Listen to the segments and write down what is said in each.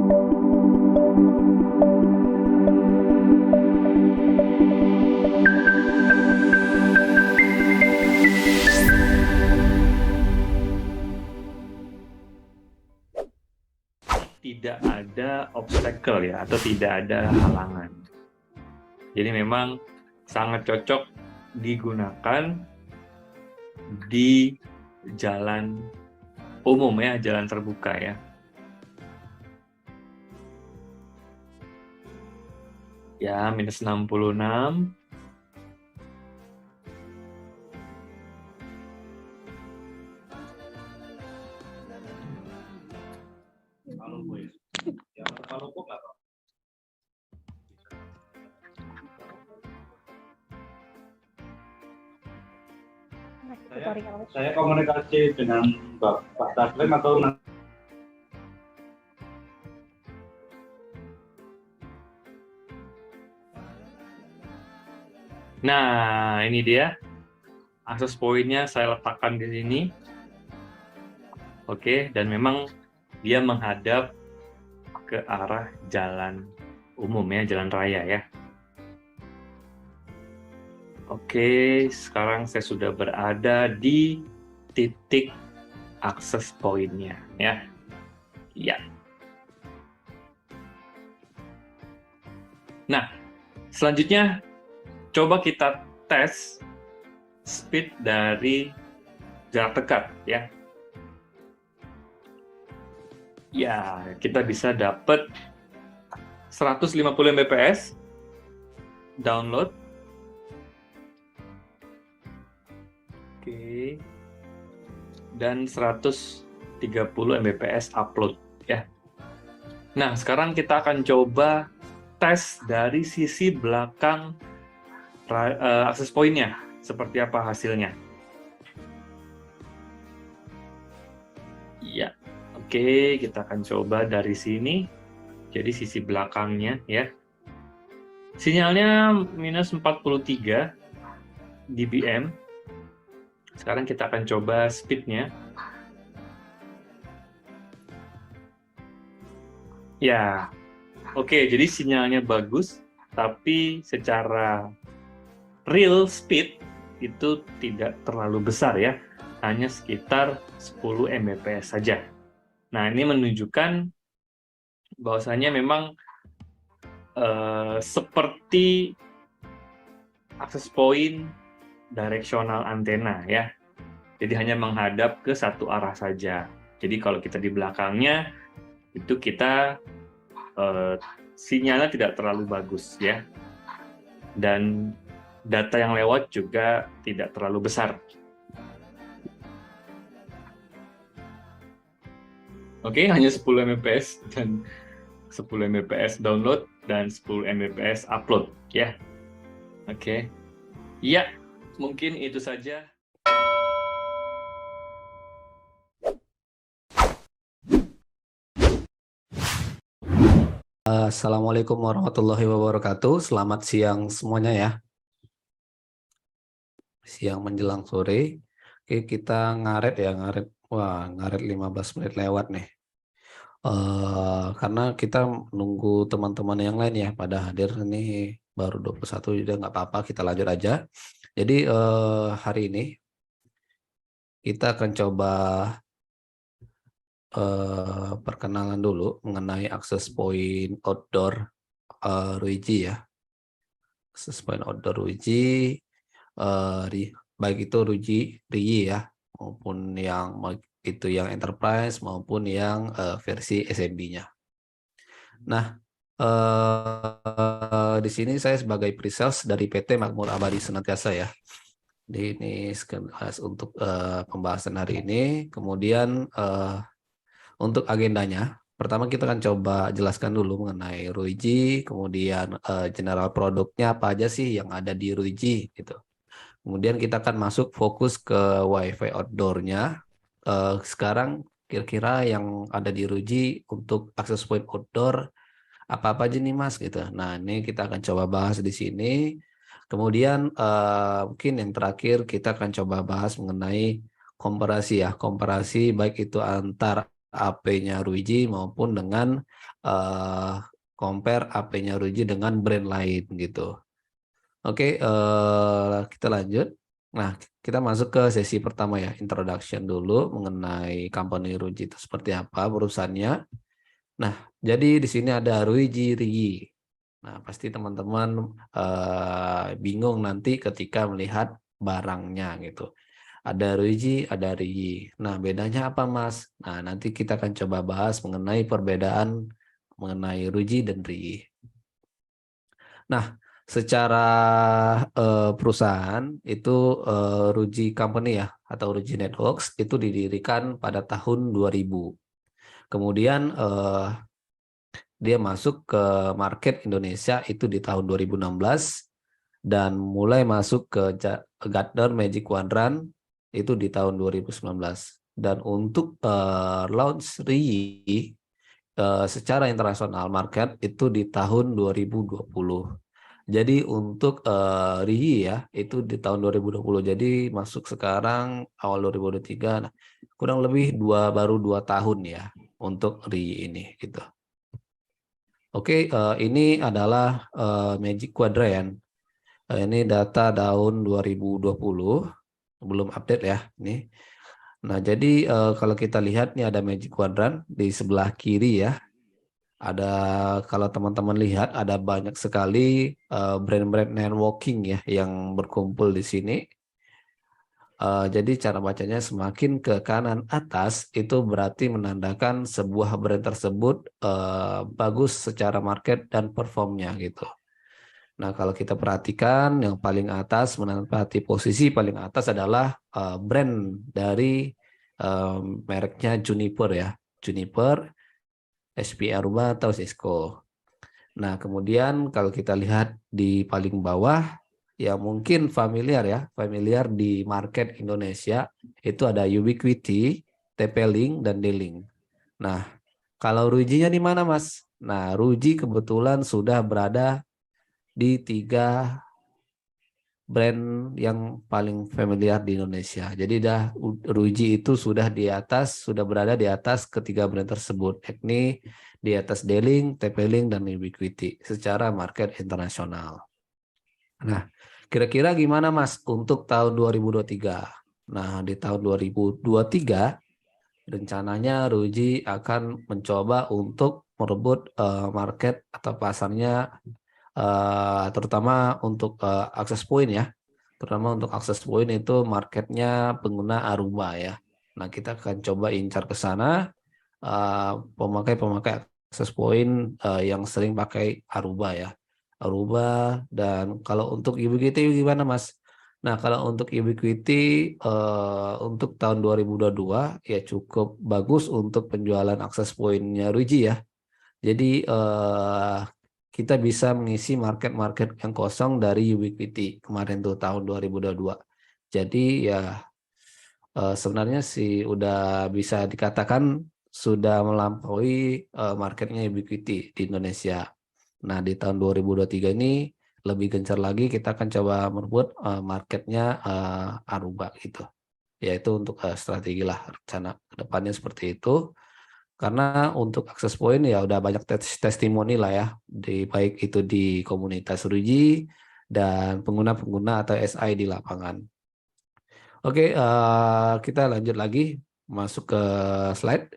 Tidak ada obstacle ya, atau tidak ada halangan. Jadi memang sangat cocok digunakan di jalan umum ya, jalan terbuka ya. Ya, minus 66. Saya komunikasi dengan Pak Taslim atau Nah, ini dia. Akses poinnya saya letakkan di sini. Oke, dan memang dia menghadap ke arah jalan umum ya, jalan raya ya. Oke, sekarang saya sudah berada di titik akses poinnya ya. Ya. Nah, selanjutnya coba kita tes speed dari jarak dekat ya. Ya, kita bisa dapat 150 Mbps download. Oke. Dan 130 Mbps upload ya. Nah, sekarang kita akan coba tes dari sisi belakang akses poinnya, seperti apa hasilnya. Ya, oke, kita akan coba dari sini, jadi sisi belakangnya ya. Sinyalnya minus 43 dBm. Sekarang kita akan coba speednya. Ya, oke, jadi sinyalnya bagus, tapi secara real speed itu tidak terlalu besar ya, hanya sekitar 10 Mbps saja. Nah, ini menunjukkan bahwasanya memang seperti akses point direksional antena ya. Jadi hanya menghadap ke satu arah saja. Jadi kalau kita di belakangnya itu kita sinyalnya tidak terlalu bagus ya. Dan data yang lewat juga tidak terlalu besar. Oke, hanya 10 Mbps dan 10 Mbps download dan 10 Mbps upload ya. Oke. Ya, mungkin itu saja. Assalamualaikum warahmatullahi wabarakatuh. Selamat siang semuanya ya. Siang menjelang sore. Oke, kita ngaret ya, ngaret. Wah, ngaret 15 menit lewat nih. Karena kita nunggu teman-teman yang lain ya pada hadir, ini baru 21, jadi nggak apa-apa, kita lanjut aja. Jadi hari ini kita akan coba perkenalan dulu mengenai akses point outdoor RUIJI ya. Akses point outdoor RUIJI, baik itu RUIJI ya, maupun yang itu yang enterprise maupun yang versi SMB-nya. Nah, di sini saya sebagai pre-sales dari PT Makmur Abadi Senantiasa ya. Ini untuk pembahasan hari ini. Kemudian untuk agendanya, pertama kita akan coba jelaskan dulu mengenai RUIJI, kemudian general produknya apa aja sih yang ada di RUIJI gitu. Kemudian kita akan masuk fokus ke WiFi outdoor-nya. Sekarang kira-kira yang ada di RUIJI untuk akses point outdoor apa-apa aja nih Mas gitu. Nah, ini kita akan coba bahas di sini. Kemudian mungkin yang terakhir kita akan coba bahas mengenai komparasi ya, komparasi baik itu antar AP-nya Ruiji maupun dengan compare AP-nya Ruiji dengan brand lain gitu. Oke, kita lanjut. Nah, kita masuk ke sesi pertama ya, introduction dulu mengenai company Ruiji itu seperti apa perusahaannya. Nah, jadi di sini ada Ruiji Rii. Nah, pasti teman-teman bingung nanti ketika melihat barangnya gitu. Ada Ruiji, ada Rii. Nah, bedanya apa, Mas? Nah, nanti kita akan coba bahas mengenai perbedaan mengenai Ruiji dan Rii. Nah, secara perusahaan itu Ruiji Company ya atau Ruiji Networks itu didirikan pada tahun 2000. Kemudian dia masuk ke market Indonesia itu di tahun 2016 dan mulai masuk ke Gartner Magic Quadrant itu di tahun 2019. Dan untuk launch Rii secara internasional market itu di tahun 2020. Jadi untuk Rii ya itu di tahun 2020. Jadi masuk sekarang awal 2023. Nah, kurang lebih baru 2 tahun ya untuk Rii ini gitu. Oke, ini adalah Magic Quadrant. Ini data tahun 2020, belum update ya ini. Nah, jadi kalau kita lihat nih ada Magic Quadrant di sebelah kiri ya. Ada kalau teman-teman lihat ada banyak sekali brand-brand networking ya yang berkumpul di sini. Jadi cara bacanya semakin ke kanan atas itu berarti menandakan sebuah brand tersebut bagus secara market dan performnya gitu. Nah, kalau kita perhatikan yang paling atas menempati posisi paling atas adalah brand dari mereknya Juniper ya. Juniper, SP Aruba atau Cisco. Nah, kemudian kalau kita lihat di paling bawah ya mungkin familiar ya, familiar di market Indonesia itu ada Ubiquiti, TP-Link dan D-Link. Nah, kalau Rujinya di mana, Mas? Nah, Ruji kebetulan sudah berada di 3 brand yang paling familiar di Indonesia. Jadi Ruji itu sudah berada di atas ketiga brand tersebut, yakni di atas D-Link, TP-Link dan Ubiquiti secara market internasional. Nah, kira-kira gimana Mas untuk tahun 2023? Nah, di tahun 2023 rencananya Ruji akan mencoba untuk merebut market atau pasarnya terutama untuk access point ya. Terutama untuk access point itu marketnya pengguna Aruba ya. Nah, kita akan coba incar ke sana pemakai-pemakai access point yang sering pakai Aruba ya. Aruba dan kalau untuk Ubiquiti gimana Mas? Nah, kalau untuk Ubiquiti untuk tahun 2022 ya cukup bagus untuk penjualan access point-nya Ruji ya. Jadi kita bisa mengisi market-market yang kosong dari Ubiquiti kemarin tuh tahun 2022. Jadi ya sebenarnya sih udah bisa dikatakan sudah melampaui marketnya Ubiquiti di Indonesia. Nah, di tahun 2023 ini lebih gencar lagi kita akan coba merebut marketnya Aruba gitu. Yaitu untuk strategi lah rencana kedepannya seperti itu. Karena untuk akses point ya udah banyak testimoni lah ya, baik itu di komunitas Ruji dan pengguna-pengguna atau SI di lapangan. Oke, kita lanjut lagi masuk ke slide.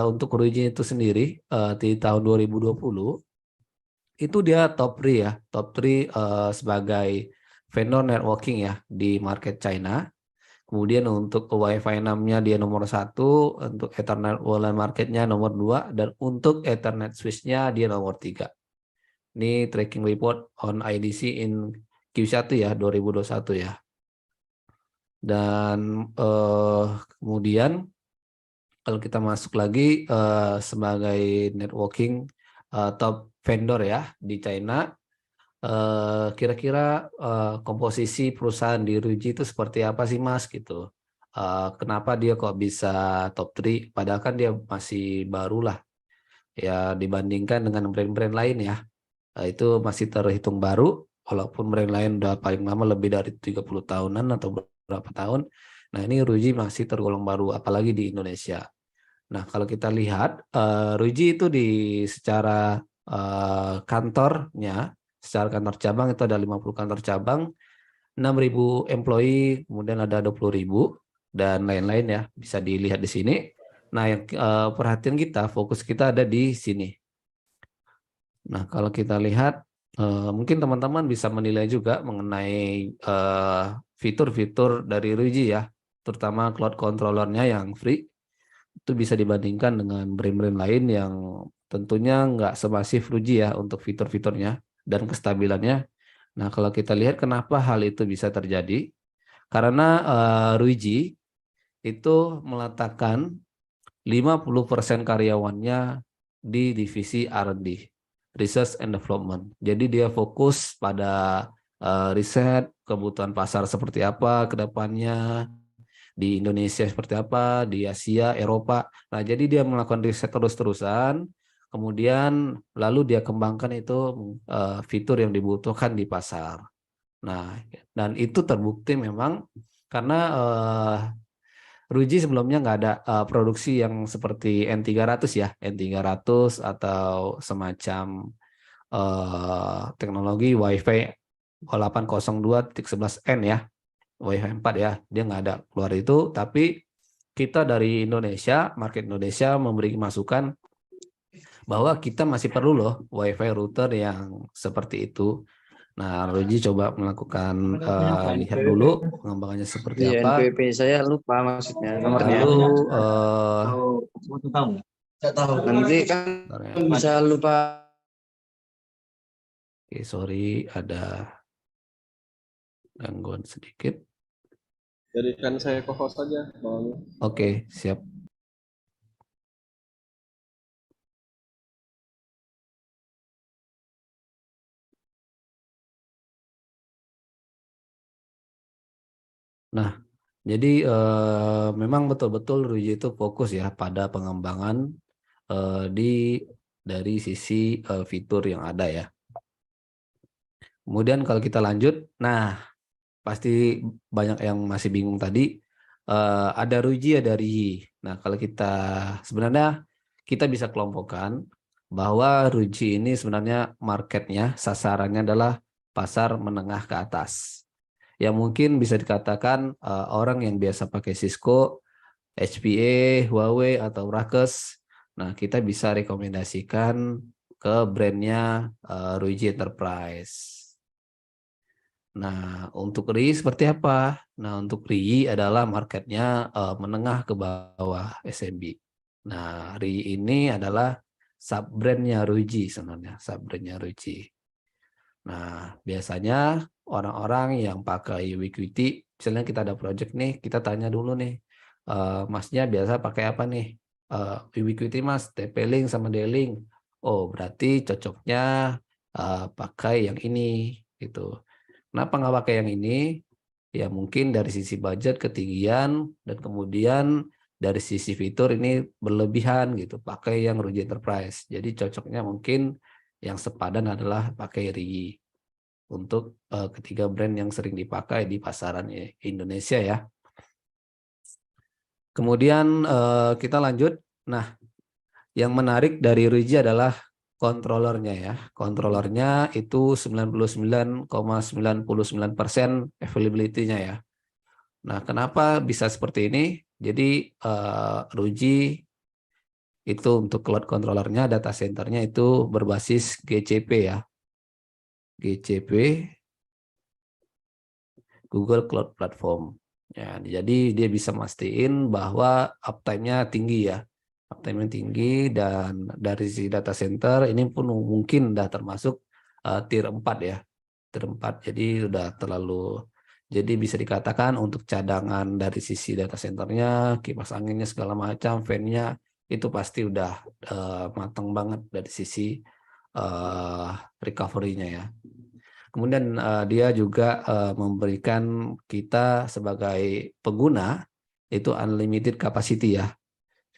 Untuk Ruji itu sendiri di tahun 2020 itu dia top 3 ya, top 3 sebagai vendor networking ya di market China. Kemudian untuk Wi-Fi 6-nya dia nomor 1, untuk Ethernet Worldwide Market-nya nomor 2, dan untuk Ethernet Switch-nya dia nomor 3. Ini tracking report on IDC in Q1 ya, 2021 ya. Dan kemudian kalau kita masuk lagi sebagai networking top vendor ya di China, kira-kira komposisi perusahaan di Ruji itu seperti apa sih Mas gitu? Kenapa dia kok bisa top 3 padahal kan dia masih baru lah ya dibandingkan dengan brand-brand lain ya. Itu masih terhitung baru walaupun brand lain udah paling lama lebih dari 30 tahunan atau berapa tahun. Nah, ini Ruji masih tergolong baru apalagi di Indonesia. Nah, kalau kita lihat Ruiji itu di secara kantornya, secara kantor cabang itu ada 50 kantor cabang, 6.000 employee, kemudian ada 20.000 dan lain-lain ya, bisa dilihat di sini. Nah, yang perhatian kita, fokus kita ada di sini. Nah, kalau kita lihat, mungkin teman-teman bisa menilai juga mengenai fitur-fitur dari Ruiji ya, terutama cloud controller-nya yang free, itu bisa dibandingkan dengan brand-brand lain yang tentunya nggak semasif Ruiji ya untuk fitur-fiturnya dan kestabilannya. Nah, kalau kita lihat kenapa hal itu bisa terjadi, karena Ruiji itu meletakkan 50% karyawannya di divisi R&D, Research and Development. Jadi dia fokus pada riset, kebutuhan pasar seperti apa ke depannya, di Indonesia seperti apa, di Asia, Eropa. Nah, jadi dia melakukan riset terus-terusan, kemudian lalu dia kembangkan itu fitur yang dibutuhkan di pasar. Nah, dan itu terbukti memang karena Ruiji sebelumnya nggak ada produksi yang seperti N300 ya, N300 atau semacam teknologi Wi-Fi 802.11n ya, Wi-Fi 4 ya, dia nggak ada keluar itu, tapi kita dari Indonesia, market Indonesia memberi masukan bahwa kita masih perlu loh Wi-Fi router yang seperti itu. Nah, Ruiji coba melakukan lihat dulu pengembangannya seperti Di apa. NPWP saya lupa maksudnya nomornya. Lalu Tahu. Nanti kan bisa lupa. oke, sorry ada gangguan sedikit. Jadikan saya co-host saja, Bang. Oke, siap. Nah, jadi memang betul-betul Ruiji itu fokus ya pada pengembangan dari sisi fitur yang ada ya. Kemudian kalau kita lanjut, nah pasti banyak yang masih bingung tadi. Ada Ruiji, ada Rii. Nah, kalau kita sebenarnya kita bisa kelompokkan bahwa Ruiji ini sebenarnya marketnya, sasarannya adalah pasar menengah ke atas. Yang mungkin bisa dikatakan orang yang biasa pakai Cisco, HPE, Huawei, atau Ruckus. Nah, kita bisa rekomendasikan ke brandnya Ruiji Enterprise. Nah, untuk RI seperti apa? Nah, untuk RI adalah marketnya menengah ke bawah SMB. Nah, RI ini adalah sub-brandnya Ruiji sebenarnya, sub-brandnya Ruiji. Nah, biasanya orang-orang yang pakai Ubiquiti, misalnya kita ada project nih, kita tanya dulu nih, masnya biasa pakai apa nih? Ubiquiti mas, TP-Link sama D-Link. Oh, berarti cocoknya pakai yang ini, gitu. Kenapa nggak pakai yang ini? Ya mungkin dari sisi budget ketinggian dan kemudian dari sisi fitur ini berlebihan gitu. Pakai yang Ruiji Enterprise. Jadi cocoknya mungkin yang sepadan adalah pakai Rii untuk ketiga brand yang sering dipakai di pasaran Indonesia ya. Kemudian kita lanjut. Nah, yang menarik dari Ruiji adalah controllernya ya. Controllernya itu 99,99% availability-nya ya. Nah, kenapa bisa seperti ini? Jadi Ruiji itu untuk cloud controllernya, data centernya itu berbasis GCP ya. GCP, Google Cloud Platform. Ya, jadi dia bisa mastiin bahwa uptime-nya tinggi ya. Uptime-nya tinggi dan dari si data center ini pun mungkin udah termasuk tier 4 ya. Tier 4. Jadi udah terlalu, jadi bisa dikatakan untuk cadangan dari sisi data centernya, kipas anginnya segala macam, fan-nya itu pasti udah matang banget dari sisi recovery-nya ya. Kemudian dia juga memberikan kita sebagai pengguna itu unlimited capacity ya,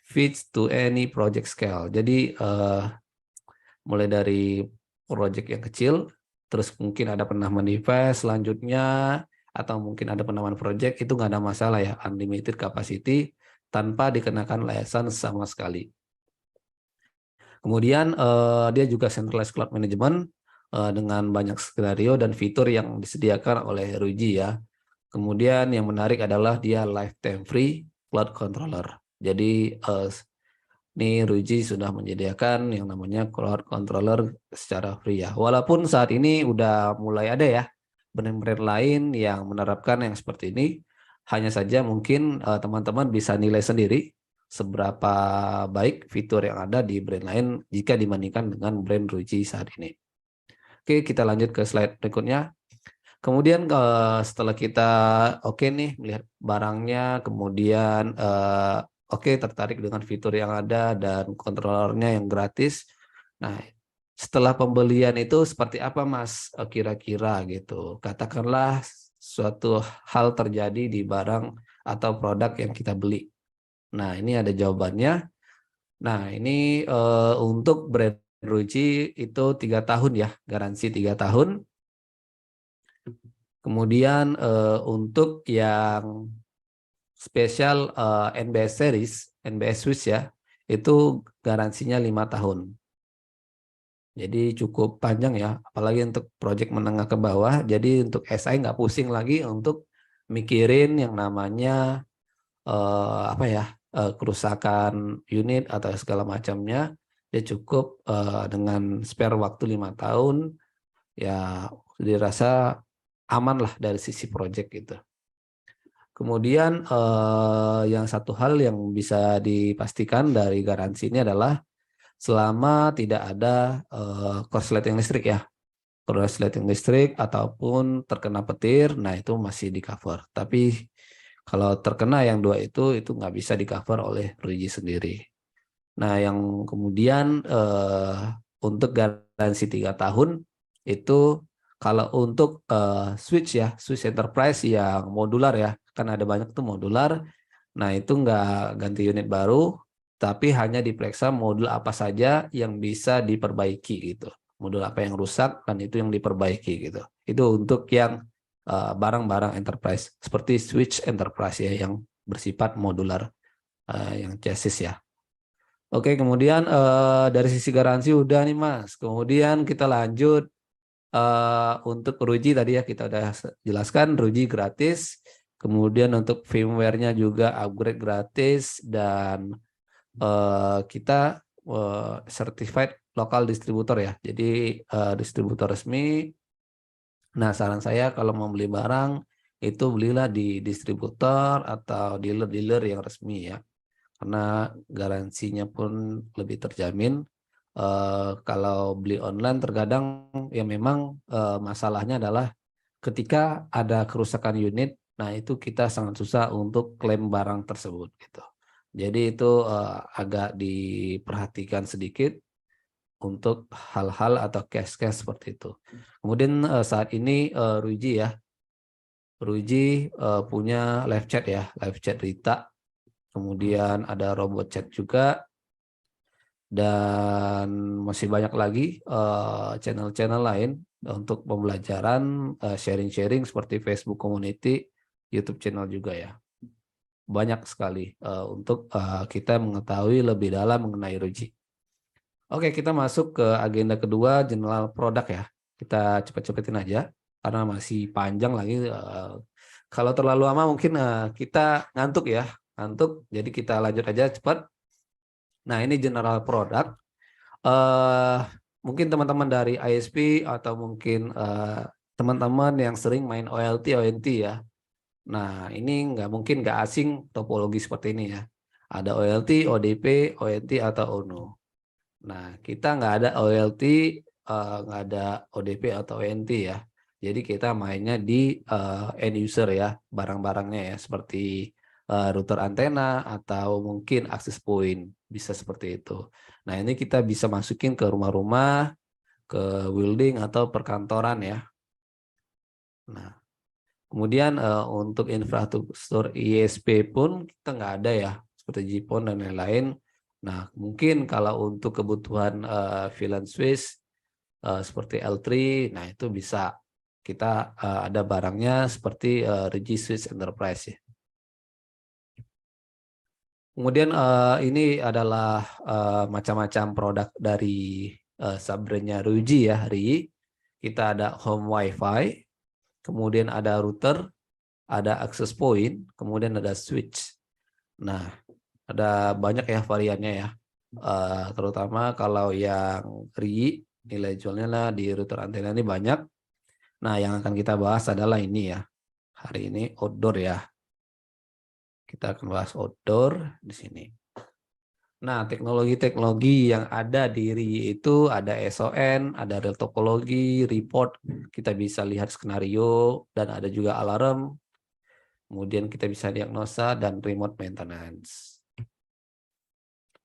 fits to any project scale. Jadi mulai dari project yang kecil, terus mungkin ada penambahan device selanjutnya, atau mungkin ada penambahan project, itu nggak ada masalah ya, unlimited capacity tanpa dikenakan license sama sekali. Kemudian dia juga centralized cloud management dengan banyak skenario dan fitur yang disediakan oleh Ruiji ya. Kemudian yang menarik adalah dia lifetime free cloud controller. Jadi ini Ruiji sudah menyediakan yang namanya cloud controller secara free ya. Walaupun saat ini udah mulai ada ya brand-brand lain yang menerapkan yang seperti ini. Hanya saja mungkin teman-teman bisa nilai sendiri seberapa baik fitur yang ada di brand lain jika dibandingkan dengan brand Ruiji saat ini. Oke, kita lanjut ke slide berikutnya. Kemudian setelah kita oke nih melihat barangnya, kemudian oke tertarik dengan fitur yang ada dan kontrolernya yang gratis. Nah, setelah pembelian itu seperti apa Mas kira-kira gitu. Katakanlah suatu hal terjadi di barang atau produk yang kita beli. Nah, ini ada jawabannya. Nah, ini untuk brand Ruiji itu 3 tahun ya, garansi 3 tahun. Kemudian untuk yang spesial NBS series, NBS Swiss ya, itu garansinya 5 tahun. Jadi cukup panjang ya, apalagi untuk proyek menengah ke bawah. Jadi untuk SI nggak pusing lagi untuk mikirin yang namanya kerusakan unit atau segala macamnya. Dia cukup dengan spare waktu 5 tahun, ya dirasa aman lah dari sisi project gitu. Kemudian yang satu hal yang bisa dipastikan dari garansi ini adalah selama tidak ada korsleting listrik ya. Korsleting listrik ataupun terkena petir, nah itu masih di cover. Tapi kalau terkena yang dua itu nggak bisa di cover oleh Ruiji sendiri. Nah yang kemudian untuk garansi 3 tahun itu kalau untuk switch ya, switch enterprise yang modular ya, kan ada banyak tuh modular. Nah itu nggak ganti unit baru, tapi hanya diperiksa modul apa saja yang bisa diperbaiki gitu. Modul apa yang rusak dan itu yang diperbaiki gitu. Itu untuk yang barang-barang enterprise seperti switch enterprise ya yang bersifat modular yang chassis ya. Oke, kemudian dari sisi garansi udah nih Mas. Kemudian kita lanjut untuk Ruiji tadi ya kita udah jelaskan Ruiji gratis. Kemudian untuk firmware-nya juga upgrade gratis dan kita certified lokal distributor ya. Jadi distributor resmi. Nah, saran saya kalau mau beli barang itu belilah di distributor atau dealer-dealer yang resmi ya. Karena garansinya pun lebih terjamin. Kalau beli online terkadang ya memang masalahnya adalah ketika ada kerusakan unit, nah itu kita sangat susah untuk klaim barang tersebut gitu. Jadi itu agak diperhatikan sedikit untuk hal-hal atau case-case seperti itu. Kemudian saat ini Ruiji ya, Ruiji punya live chat ya, live chat Rita. Kemudian ada robot chat juga. Dan masih banyak lagi channel-channel lain untuk pembelajaran, sharing-sharing seperti Facebook Community, YouTube channel juga ya. Banyak sekali untuk kita mengetahui lebih dalam mengenai Ruiji. Oke, kita masuk ke agenda kedua, general product ya. Kita cepet-cepetin aja karena masih panjang lagi. Kalau terlalu lama mungkin kita ngantuk ya, ngantuk. Jadi kita lanjut aja cepat. Nah, ini general product. Mungkin teman-teman dari ISP atau mungkin teman-teman yang sering main OLT, ONT ya. Nah, ini mungkin nggak asing topologi seperti ini ya. Ada OLT, ODP, ONT, atau ONO. Nah, kita nggak ada OLT, nggak ada ODP atau ONT ya. Jadi kita mainnya di end user ya, barang-barangnya ya, seperti router antena atau mungkin access point, bisa seperti itu. Nah ini kita bisa masukin ke rumah-rumah, ke building atau perkantoran ya. Nah kemudian untuk infrastruktur ISP pun kita nggak ada ya, seperti GPON dan lain-lain. Nah mungkin kalau untuk kebutuhan VLAN switch seperti L3, nah itu bisa kita ada barangnya seperti Ruiji Switch Enterprise ya. Kemudian ini adalah macam-macam produk dari subbrandnya Ruiji ya, RI. Kita ada home wifi, kemudian ada router, ada access point, kemudian ada switch. Nah, ada banyak ya variannya ya. Terutama kalau yang RI, nilai jualnya lah di router antena ini banyak. Nah, yang akan kita bahas adalah ini ya. Hari ini outdoor ya. Kita akan bahas outdoor di sini. Nah, teknologi-teknologi yang ada di RI itu ada SON, ada real topologi, report, kita bisa lihat skenario, dan ada juga alarm. Kemudian kita bisa diagnosa dan remote maintenance.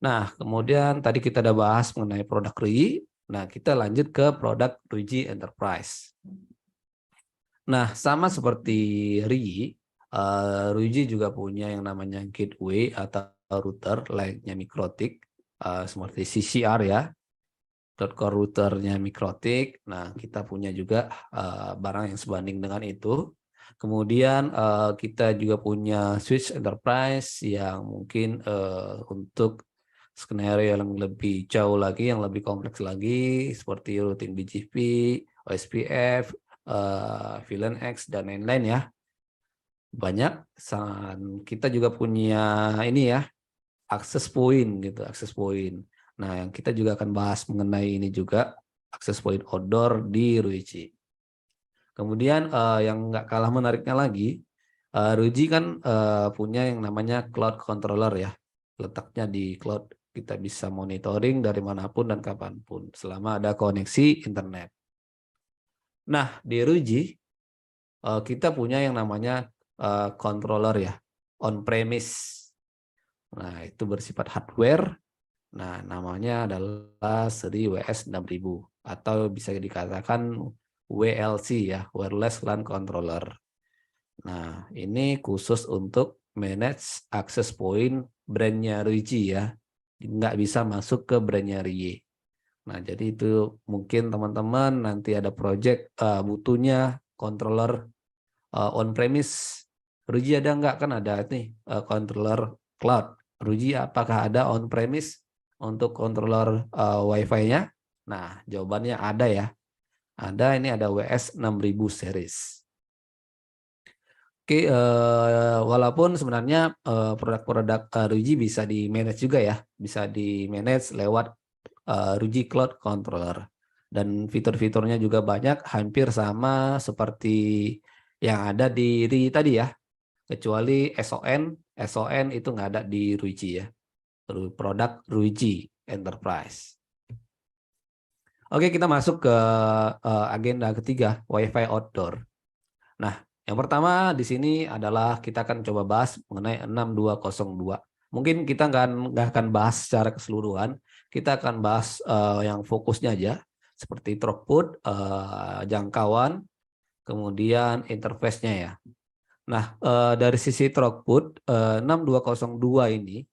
Nah, kemudian tadi kita udah bahas mengenai produk RI. Nah, kita lanjut ke produk Ruiji Enterprise. Nah, sama seperti RI, Ruiji juga punya yang namanya gateway atau router layaknya Mikrotik, seperti CCR ya, core routernya Mikrotik. Nah, kita punya juga barang yang sebanding dengan itu. Kemudian kita juga punya switch enterprise yang mungkin untuk skenario yang lebih jauh lagi, yang lebih kompleks lagi, seperti routing BGP, OSPF, VLAN X, dan lain-lain ya. Banyak. Kita juga punya ini ya, access point gitu, access point. Nah, yang kita juga akan bahas mengenai ini juga, access point outdoor di Ruiji. Kemudian yang nggak kalah menariknya lagi, Ruiji kan punya yang namanya cloud controller ya. Letaknya di cloud, kita bisa monitoring dari manapun dan kapanpun selama ada koneksi internet. Nah, di Ruiji kita punya yang namanya controller ya, on premise. Nah, itu bersifat hardware. Nah, namanya adalah seri WS6000 atau bisa dikatakan WLC ya, Wireless LAN Controller. Nah, ini khusus untuk manage access point brandnya Ruiji ya. Nggak bisa masuk ke brandnya RIE. Nah, jadi itu mungkin teman-teman nanti ada project butuhnya controller on-premise. Ruiji ada nggak? Kan ada nih controller cloud. Ruiji apakah ada on-premise untuk controller Wi-Fi-nya? Nah, jawabannya ada ya. Ada, ini ada WS6000 series. Oke, walaupun sebenarnya produk-produk Ruiji bisa di-manage juga ya. Bisa di-manage lewat Ruiji Cloud Controller. Dan fitur-fiturnya juga banyak, hampir sama seperti yang ada di RI tadi ya. Kecuali SON itu nggak ada di Ruiji ya. Produk Ruiji Enterprise. Oke, kita masuk ke agenda ketiga, Wi-Fi outdoor. Nah, yang pertama di sini adalah kita akan coba bahas mengenai 6202. Mungkin kita nggak akan bahas secara keseluruhan. Kita akan bahas yang fokusnya aja, seperti throughput, jangkauan, kemudian interface-nya ya. Nah, dari sisi throughput 6202 ini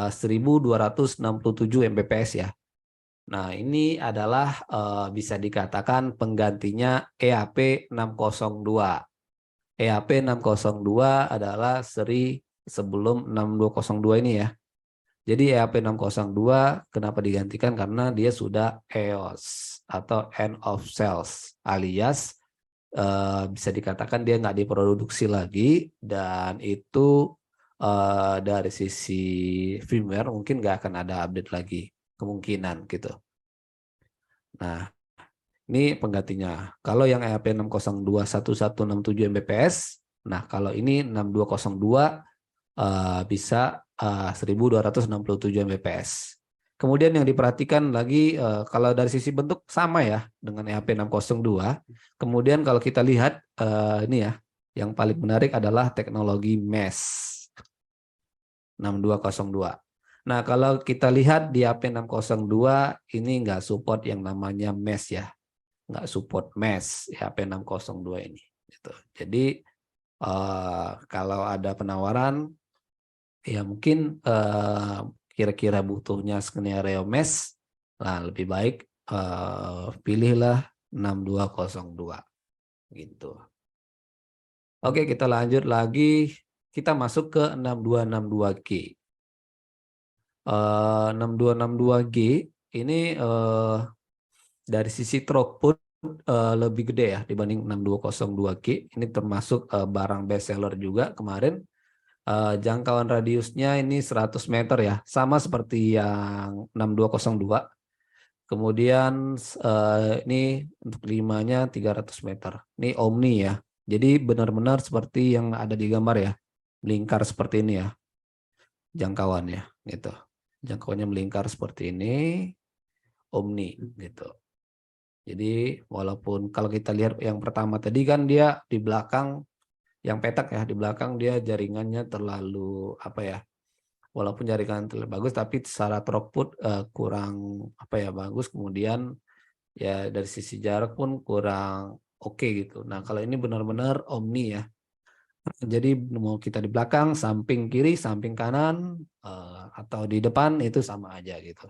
1267 Mbps ya. Nah, ini adalah bisa dikatakan penggantinya EAP 602. EAP 602 adalah seri sebelum 6202 ini ya. Jadi EAP 602 kenapa digantikan? Karena dia sudah EOS atau end of sales, alias bisa dikatakan dia nggak diproduksi lagi, dan itu dari sisi firmware mungkin nggak akan ada update lagi, kemungkinan gitu. Nah, ini penggantinya. Kalau yang EAP 602 1167 Mbps, nah kalau ini 6202 bisa 1267 Mbps. Kemudian yang diperhatikan lagi kalau dari sisi bentuk sama ya dengan EAP 602. Kemudian kalau kita lihat ini ya, yang paling menarik adalah teknologi mesh 6202. Nah, kalau kita lihat di EAP 602 ini nggak support yang namanya mesh ya. Nggak support mesh EAP 602 ini. Gitu. Jadi kalau ada penawaran ya mungkin kira-kira butuhnya skenario mesh, nah lebih baik pilihlah 6202 gitu. Oke, kita lanjut lagi, kita masuk ke 6262G. 6262G ini dari sisi throughput lebih gede ya dibanding 6202G. Ini termasuk barang best seller juga kemarin. Jangkauan radiusnya ini 100 meter ya, sama seperti yang 6202. Kemudian ini untuk 5-nya 300 meter. Ini Omni ya. Jadi benar-benar seperti yang ada di gambar ya. Melingkar seperti ini ya. Jangkauannya gitu. Jangkauannya melingkar seperti ini. Omni gitu. Jadi walaupun kalau kita lihat yang pertama tadi kan dia di belakang yang petak ya, di belakang dia jaringannya terlalu apa ya? Walaupun jaringan terlalu bagus tapi secara throughput kurang apa ya bagus, kemudian ya dari sisi jarak pun kurang oke gitu. Nah, kalau ini benar-benar Omni ya. Jadi mau kita di belakang, samping kiri, samping kanan atau di depan itu sama aja gitu.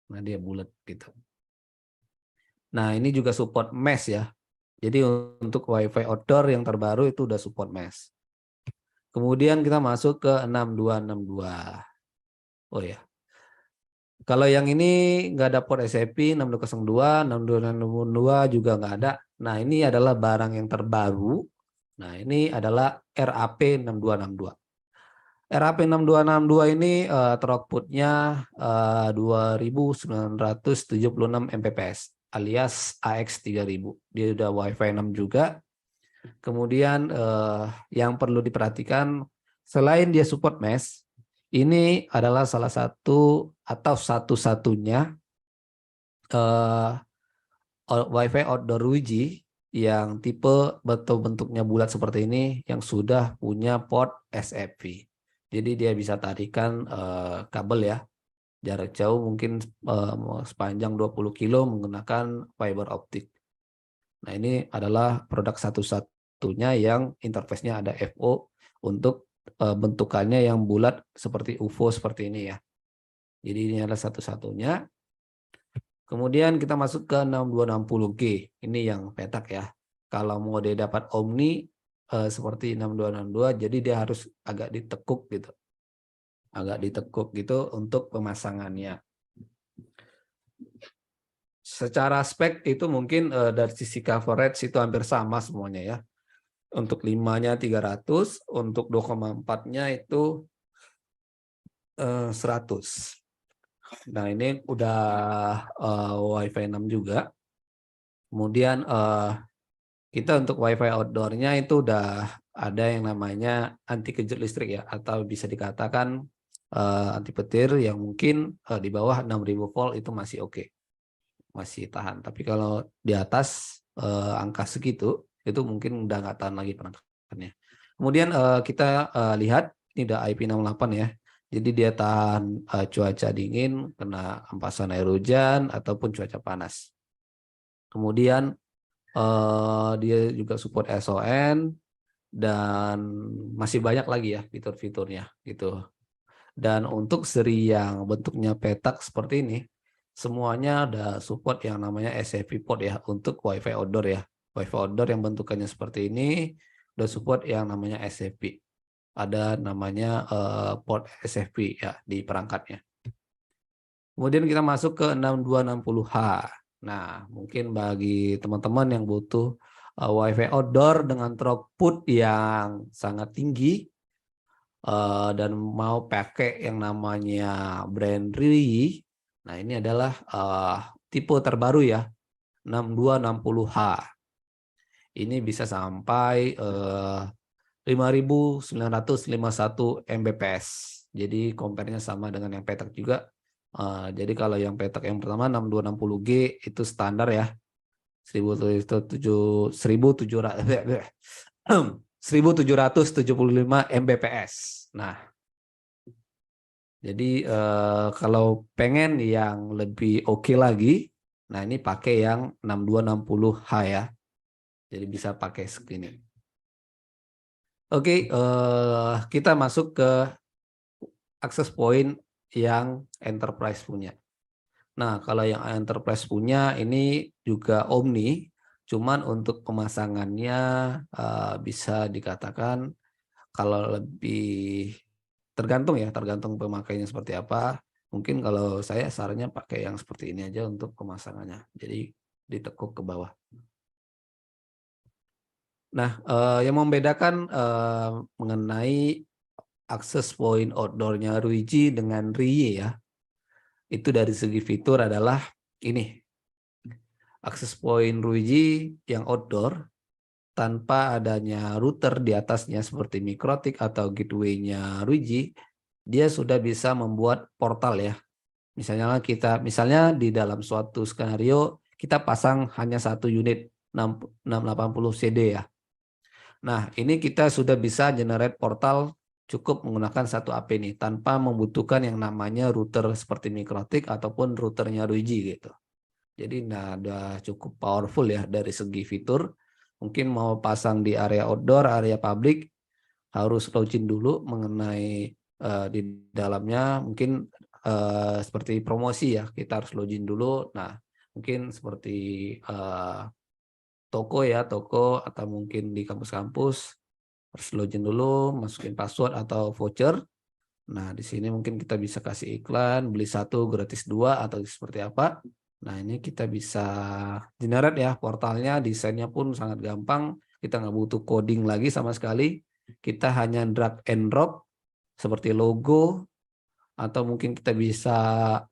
Nah, dia bulat gitu. Nah, ini juga support mesh ya. Jadi untuk WiFi outdoor yang terbaru itu udah support mesh. Kemudian kita masuk ke 6262. Oh ya. Kalau yang ini nggak ada port SFP 6202, 6262 juga nggak ada. Nah, ini adalah barang yang terbaru. Nah, ini adalah RAP 6262. RAP 6262 ini throughputnya 2976 Mbps alias AX 3000. Dia udah Wi-Fi 6 juga. Kemudian yang perlu diperhatikan selain dia support mesh, ini adalah salah satu atau satu-satunya Wi-Fi outdoor Wi-Fi yang tipe bentuknya bulat seperti ini yang sudah punya port SFP. Jadi dia bisa tarikan kabel ya, jarak jauh mungkin sepanjang 20 kilo menggunakan fiber optik. Nah, ini adalah produk satu-satunya yang interface-nya ada FO untuk bentukannya yang bulat seperti UFO seperti ini ya. Jadi ini adalah satu-satunya. Kemudian kita masuk ke 6260G. Ini yang petak ya. Kalau mau dia dapat Omni seperti 6262, jadi dia harus agak ditekuk gitu. Agak ditekuk gitu untuk pemasangannya. Secara spek itu mungkin dari sisi coverage itu hampir sama semuanya ya. Untuk 5-nya 300, untuk 2,4-nya itu 100. Nah, ini udah Wi-Fi 6 juga. Kemudian kita untuk Wi-Fi outdoor-nya itu udah ada yang namanya anti kejut listrik ya, atau bisa dikatakan anti petir yang mungkin di bawah 6000 volt itu masih oke. Masih tahan. Tapi kalau di atas angka segitu itu mungkin udah nggak tahan lagi penangkapannya. Kemudian kita lihat ini udah IP68 ya. Jadi dia tahan cuaca dingin, kena hempasan air hujan ataupun cuaca panas. Kemudian dia juga support SON dan masih banyak lagi ya fitur-fiturnya gitu. Dan untuk seri yang bentuknya petak seperti ini, semuanya ada support yang namanya SFP port ya untuk WiFi outdoor ya. WiFi outdoor yang bentukannya seperti ini udah support yang namanya SFP. Ada namanya port SFP ya di perangkatnya. Kemudian kita masuk ke 6260H. Nah, mungkin bagi teman-teman yang butuh WiFi outdoor dengan throughput yang sangat tinggi dan mau pakai yang namanya brand RI. Nah, ini adalah tipe terbaru ya, 6260H. Ini bisa sampai 5951 Mbps. Jadi compare-nya sama dengan yang petak juga. Jadi kalau yang petak yang pertama 6260G itu standar ya. 1775 Mbps. Nah, jadi kalau pengen yang lebih oke lagi, nah ini pakai yang 6260H ya. Jadi bisa pakai segini. Oke, kita masuk ke access point yang enterprise punya. Nah, kalau yang enterprise punya ini juga Omni, cuman untuk pemasangannya bisa dikatakan kalau lebih tergantung ya, tergantung pemakainya seperti apa. Mungkin kalau saya sarannya pakai yang seperti ini aja untuk pemasangannya. Jadi ditekuk ke bawah. Nah, yang membedakan mengenai akses point outdoor-nya Ruiji dengan Rie ya, itu dari segi fitur adalah ini. Akses point Ruiji yang outdoor tanpa adanya router di atasnya seperti Mikrotik atau gateway-nya Ruiji, dia sudah bisa membuat portal ya. Misalnya di dalam suatu skenario kita pasang hanya satu unit 680 CD ya. Nah, ini kita sudah bisa generate portal cukup menggunakan satu AP ini tanpa membutuhkan yang namanya router seperti Mikrotik ataupun routernya Ruiji gitu. Jadi udah cukup powerful ya dari segi fitur. Mungkin mau pasang di area outdoor, area public, harus login dulu mengenai di dalamnya. Mungkin seperti promosi ya, kita harus login dulu. Nah, mungkin seperti toko atau mungkin di kampus-kampus harus login dulu, masukin password atau voucher. Nah, di sini mungkin kita bisa kasih iklan, beli satu gratis dua atau seperti apa. Nah, ini kita bisa generate ya portalnya, desainnya pun sangat gampang. Kita nggak butuh coding lagi sama sekali. Kita hanya drag and drop seperti logo, atau mungkin kita bisa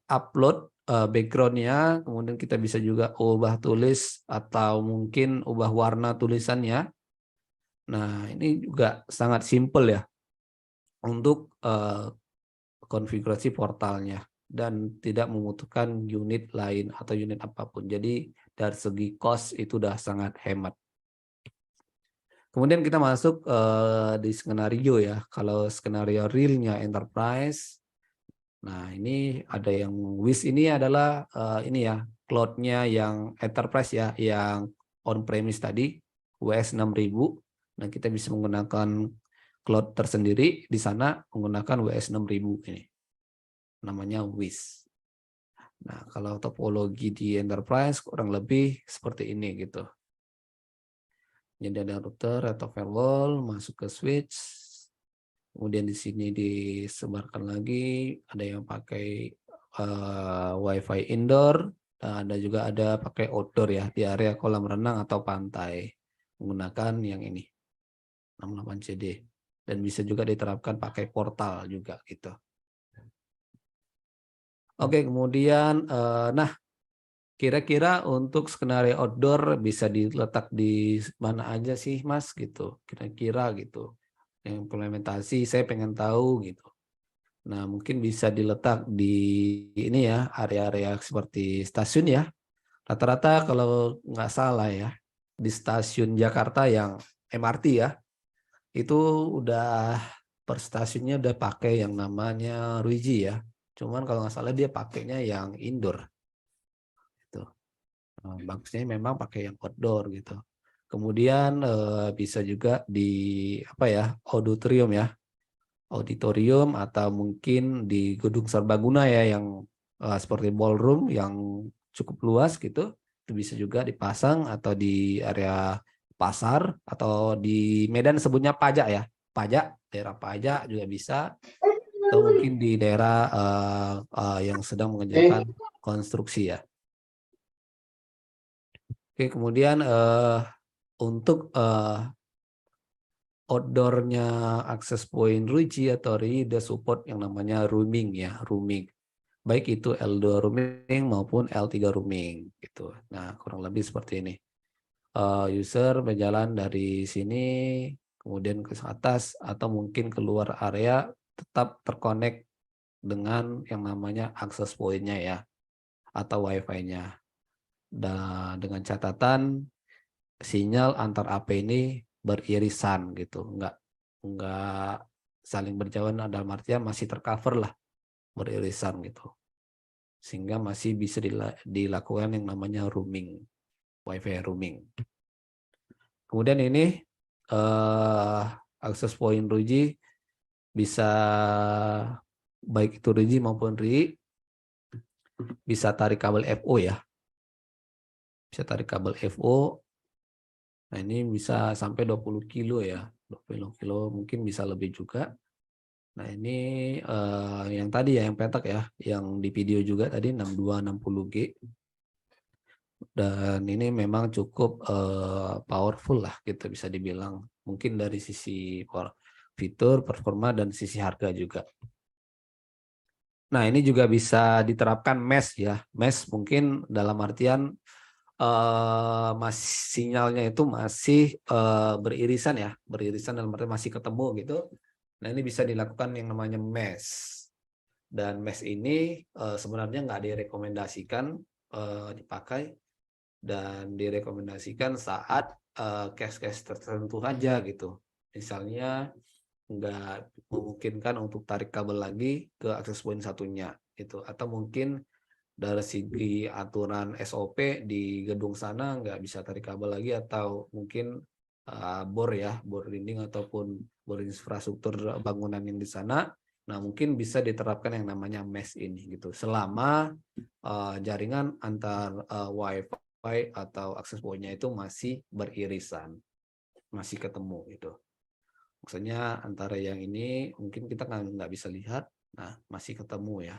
upload backgroundnya, kemudian kita bisa juga ubah tulis atau mungkin ubah warna tulisannya. Nah, ini juga sangat simple ya untuk konfigurasi portalnya dan tidak membutuhkan unit lain atau unit apapun. Jadi dari segi cost itu udah sangat hemat. Kemudian kita masuk di skenario ya. Kalau skenario realnya enterprise, nah ini ada yang WIS ini adalah ini ya cloud-nya yang enterprise ya, yang on premise tadi WS 6000. Nah kita bisa menggunakan cloud tersendiri di sana menggunakan WS 6000 ini. Namanya WIS. Nah, kalau topologi di enterprise kurang lebih seperti ini gitu. Jadi ada router atau firewall masuk ke switch. Kemudian di sini disebarkan lagi, ada yang pakai WiFi indoor, dan ada pakai outdoor ya di area kolam renang atau pantai menggunakan yang ini 68 CD, dan bisa juga diterapkan pakai portal juga gitu. Oke, kemudian nah kira-kira untuk skenario outdoor bisa diletak di mana aja sih Mas gitu, kira-kira gitu. Yang implementasi saya pengen tahu gitu. Nah, mungkin bisa diletak di ini ya, area-area seperti stasiun ya. Rata-rata kalau nggak salah ya, di stasiun Jakarta yang MRT ya, itu udah per stasiunnya udah pakai yang namanya Ruiji ya. Cuman kalau nggak salah dia pakainya yang indoor. Gitu. Bagusnya memang pakai yang outdoor gitu. Kemudian bisa juga di apa ya, auditorium atau mungkin di gedung serbaguna ya yang seperti ballroom yang cukup luas gitu. Itu bisa juga dipasang atau di area pasar atau di Medan sebutnya pajak ya. Pajak, daerah pajak juga bisa, atau mungkin di daerah yang sedang mengerjakan konstruksi ya. Oke, kemudian untuk outdoor-nya access point Ruiji atau RI support yang namanya rooming ya, rooming. Baik itu L2 rooming maupun L3 rooming gitu. Nah, kurang lebih seperti ini. User berjalan dari sini kemudian ke atas atau mungkin keluar area tetap terkonek dengan yang namanya access point-nya ya atau Wi-Fi-nya. Dan dengan catatan sinyal antar AP ini beririsan gitu, nggak saling berjauhan, dalam artian masih tercover lah, beririsan gitu, sehingga masih bisa dilakukan yang namanya rooming, Wi-Fi rooming. Kemudian ini akses point Ruiji bisa baik itu Ruiji maupun RI bisa tarik kabel FO ya. Bisa tarik kabel FO. Nah, ini bisa sampai 20 kilo ya. 20 kilo mungkin bisa lebih juga. Nah ini yang tadi ya, yang petak ya, yang di video juga tadi 6260G. Dan ini memang cukup powerful lah, kita bisa dibilang. Mungkin dari sisi fitur, performa, dan sisi harga juga. Nah ini juga bisa diterapkan mesh ya. Mesh mungkin dalam artian sinyalnya itu masih beririsan ya, beririsan dalam arti masih ketemu gitu. Nah ini bisa dilakukan yang namanya mesh. Dan mesh ini sebenarnya nggak direkomendasikan dipakai, dan direkomendasikan saat case-case tertentu aja gitu. Misalnya nggak memungkinkan untuk tarik kabel lagi ke akses point satunya itu, atau mungkin dari segi aturan SOP di gedung sana nggak bisa tarik kabel lagi, atau mungkin bor dinding ataupun bor infrastruktur bangunan yang di sana. Nah mungkin bisa diterapkan yang namanya mesh ini gitu, selama jaringan antar WiFi atau akses point-nya itu masih beririsan, masih ketemu gitu. Maksudnya antara yang ini mungkin kita nggak bisa lihat, nah masih ketemu ya.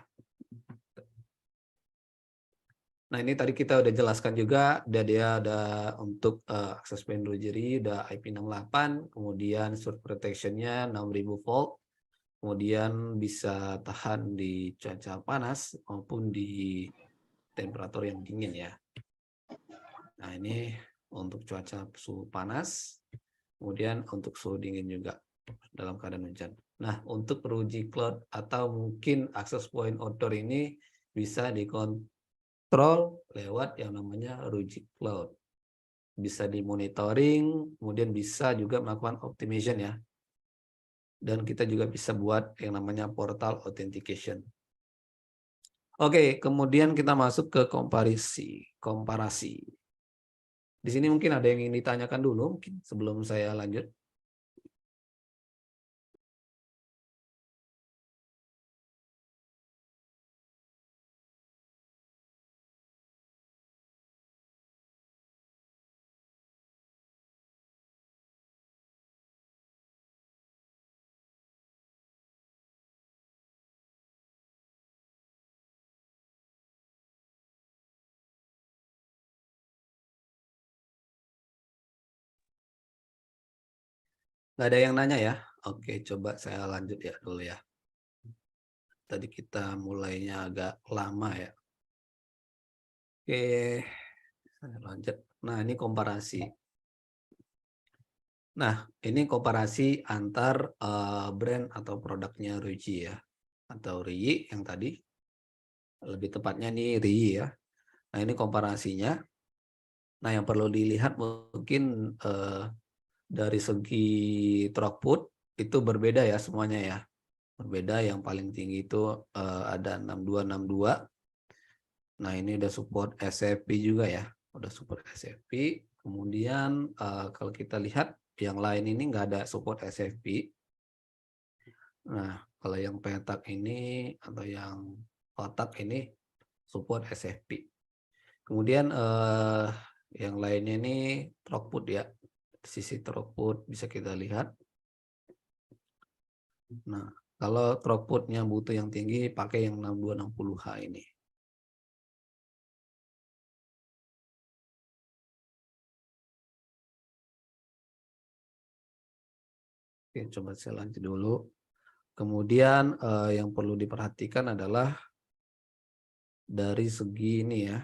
Nah ini tadi kita udah jelaskan juga, dia ada untuk akses point Rogeri, udah IP68, kemudian surge protection-nya 6000 volt, kemudian bisa tahan di cuaca panas maupun di temperatur yang dingin ya. Nah ini untuk cuaca suhu panas, kemudian untuk suhu dingin juga dalam keadaan hujan. Nah untuk Ruji Cloud atau mungkin akses point outdoor ini bisa dikontrol lewat yang namanya Ruji Cloud. Bisa dimonitoring, kemudian bisa juga melakukan optimization ya. Dan kita juga bisa buat yang namanya portal authentication. Oke, kemudian kita masuk ke komparasi. Di sini mungkin ada yang ingin ditanyakan dulu mungkin sebelum saya lanjut. Nggak ada yang nanya ya? Oke, coba saya lanjut ya dulu ya. Tadi kita mulainya agak lama ya. Oke, saya lanjut. Nah, ini komparasi. Nah, ini komparasi antar brand atau produknya Ruji ya. Atau Riyi yang tadi. Lebih tepatnya nih Riyi ya. Nah, ini komparasinya. Nah, yang perlu dilihat mungkin dari segi throughput itu berbeda ya semuanya ya. Berbeda, yang paling tinggi itu ada 6262. Nah ini udah support SFP juga ya, udah support SFP. Kemudian kalau kita lihat yang lain ini nggak ada support SFP. Nah kalau yang petak ini atau yang kotak ini support SFP. Kemudian yang lainnya ini throughput ya, sisi throughput bisa kita lihat. Nah kalau throughputnya butuh yang tinggi, pakai yang 6260H ini. Oke, coba saya lanjut dulu. Kemudian yang perlu diperhatikan adalah dari segi ini ya.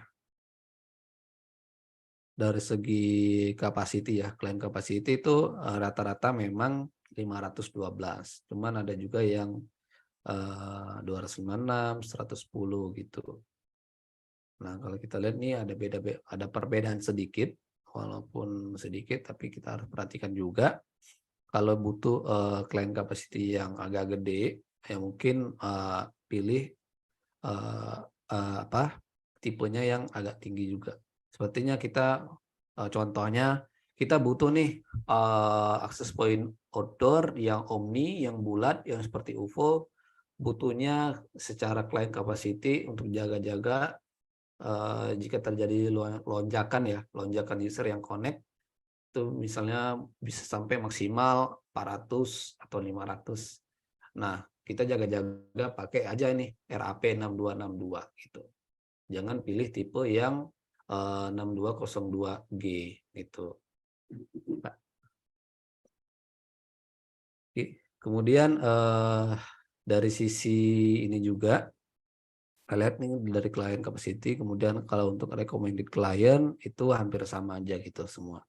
Dari segi capacity ya, claim capacity itu rata-rata memang 512. Cuman ada juga yang 256, 110 gitu. Nah, kalau kita lihat nih ada perbedaan sedikit, walaupun sedikit tapi kita harus perhatikan juga. Kalau butuh claim capacity yang agak gede, ya mungkin pilih tipenya yang agak tinggi juga. Sepertinya kita contohnya kita butuh nih akses point outdoor yang omni, yang bulat, yang seperti UFO, butuhnya secara client capacity untuk jaga-jaga jika terjadi lonjakan user yang connect itu misalnya bisa sampai maksimal 400 atau 500. Nah, kita jaga-jaga pakai aja nih RAP 6262 gitu. Jangan pilih tipe yang 6202G gitu. Kemudian dari sisi ini juga kita lihat nih dari client capacity, kemudian kalau untuk recommended client itu hampir sama aja gitu semua.